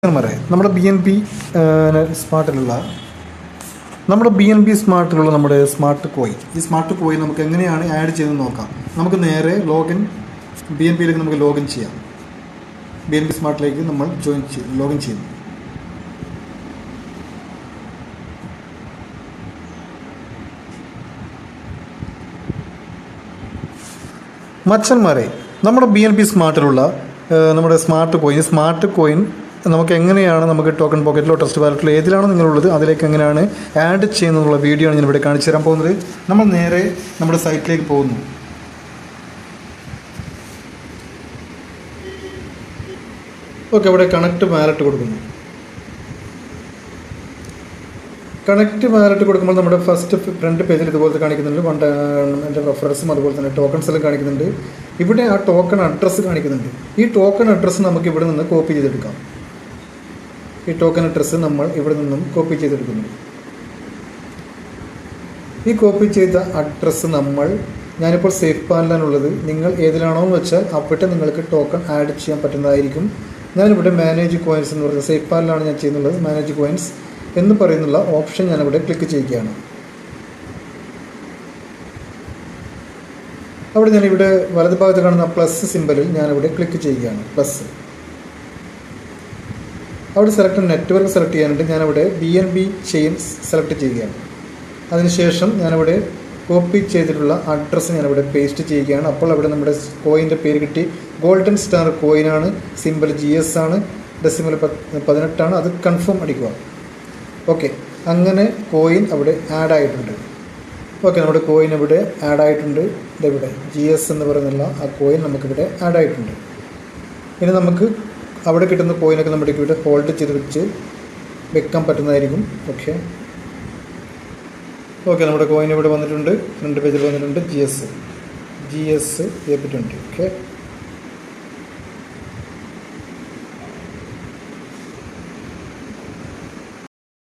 നമ്മുടെ B N B സ്മാർട്ടിലുള്ള നമ്മുടെ smart coin, ഈ സ്മാർട്ട് കോയിൻ നമുക്ക് എങ്ങനെയാണ് ആഡ് ചെയ്തെന്ന് നോക്കാം. നമുക്ക് നേരെ ബി എൻ പിയിലേക്ക് നമുക്ക് ലോഗിൻ ചെയ്യാം. ബി എൻ ബി സ്മാർട്ടിലേക്ക് നമ്മൾ ലോഗിൻ ചെയ്യുന്നു. മച്ചന്മാരെ, നമ്മുടെ ബി എൻ ബി സ്മാർട്ടിലുള്ള നമ്മുടെ സ്മാർട്ട് കോയിൻ നമുക്ക് എങ്ങനെയാണ് നമുക്ക് ടോക്കൺ പോക്കറ്റിലോ ട്രസ്റ്റ് വാലറ്റിലോ ഏതിലാണോ നിങ്ങളുള്ളത് അതിലേക്ക് എങ്ങനെയാണ് ആഡ് ചെയ്യുന്നതിനുള്ള വീഡിയോ ആണ് ഞാനിവിടെ കാണിച്ചു തരാൻ പോകുന്നത്. നമ്മൾ നേരെ നമ്മുടെ സൈറ്റിലേക്ക് പോകുന്നു. ഓക്കെ, അവിടെ കണക്ട് വാലറ്റ് കൊടുക്കുന്നു. കണക്ട് വാലറ്റ് കൊടുക്കുമ്പോൾ നമ്മുടെ ഫ്രണ്ട് പേജിൽ ഇതുപോലത്തെ കാണിക്കുന്നുണ്ട്. എൻ്റെ റെഫറൻസും അതുപോലെ തന്നെ ടോക്കൺസ് എല്ലാം കാണിക്കുന്നുണ്ട്. ഇവിടെ ആ ടോക്കൺ അഡ്രസ്സ് കാണിക്കുന്നുണ്ട്. ഈ ടോക്കൺ അഡ്രസ്സ് നമുക്ക് ഇവിടെ നിന്ന് കോപ്പി ചെയ്തെടുക്കാം. ഈ ടോക്കൺ അഡ്രസ്സ് നമ്മൾ ഇവിടെ നിന്നും കോപ്പി ചെയ്തെടുക്കുന്നു. ഈ കോപ്പി ചെയ്ത അഡ്രസ്സ് ഞാനിപ്പോൾ സേഫ് പാനിലാണുള്ളത്. നിങ്ങൾ ഏതിലാണോ എന്ന് വെച്ചാൽ അവിടെ നിങ്ങൾക്ക് ടോക്കൺ ആഡ് ചെയ്യാൻ പറ്റുന്നതായിരിക്കും. ഞാനിവിടെ മാനേജ് കോയിൻസ് എന്ന് പറയുന്നത് സേഫ് പാനിലാണ് ഞാൻ ചെയ്യുന്നുള്ളത്. മാനേജ് കോയിൻസ് എന്ന് പറയുന്നുള്ള ഓപ്ഷൻ ഞാനിവിടെ ക്ലിക്ക് ചെയ്യുകയാണ്. അവിടെ ഞാനിവിടെ വലതുഭാഗത്ത് കാണുന്ന പ്ലസ് സിമ്പലിൽ ഞാനിവിടെ ക്ലിക്ക് ചെയ്യുകയാണ്. പ്ലസ് അവിടെ നെറ്റ്വർക്ക് സെലക്ട് ചെയ്യാനുണ്ട്. ഞാനവിടെ BNB ചെയിൻ സെലക്ട് ചെയ്യുകയാണ്. അതിനുശേഷം ഞാനവിടെ കോപ്പി ചെയ്തിട്ടുള്ള അഡ്രസ്സ് ഞാനവിടെ പേസ്റ്റ് ചെയ്യുകയാണ്. അപ്പോൾ അവിടെ നമ്മുടെ കോയിൻ്റെ പേര് കിട്ടി. ഗോൾഡൻ സ്റ്റാർ കോയിനാണ്. സിമ്പൽ GS ആണ്. ഡെസിമൽ 18 ആണ്. അത് കൺഫേം അടിക്കുക. ഓക്കെ, അങ്ങനെ കോയിൻ അവിടെ ആഡ് ആയിട്ടുണ്ട്. ഓക്കെ, നമ്മുടെ കോയിൻ ഇവിടെ ആഡ് ആയിട്ടുണ്ട്. ഇതെവിടെ GS എന്ന് പറയുന്നുള്ള ആ കോയിൻ നമുക്കിവിടെ ആഡ് ആയിട്ടുണ്ട്. ഇനി നമുക്ക് അവിടെ കിട്ടുന്ന കോയിനൊക്കെ നമ്മുടെ ഇവിടെ ഹോൾഡ് ചെയ്ത് വെക്കാൻ പറ്റുന്നതായിരിക്കും. ഓക്കെ, നമ്മുടെ കോയിൻ ഇവിടെ വന്നിട്ടുണ്ട്. ഫ്രണ്ട് പേജിൽ വന്നിട്ടുണ്ട്. GS ചെയ്തിട്ടുണ്ട്. ഓക്കെ.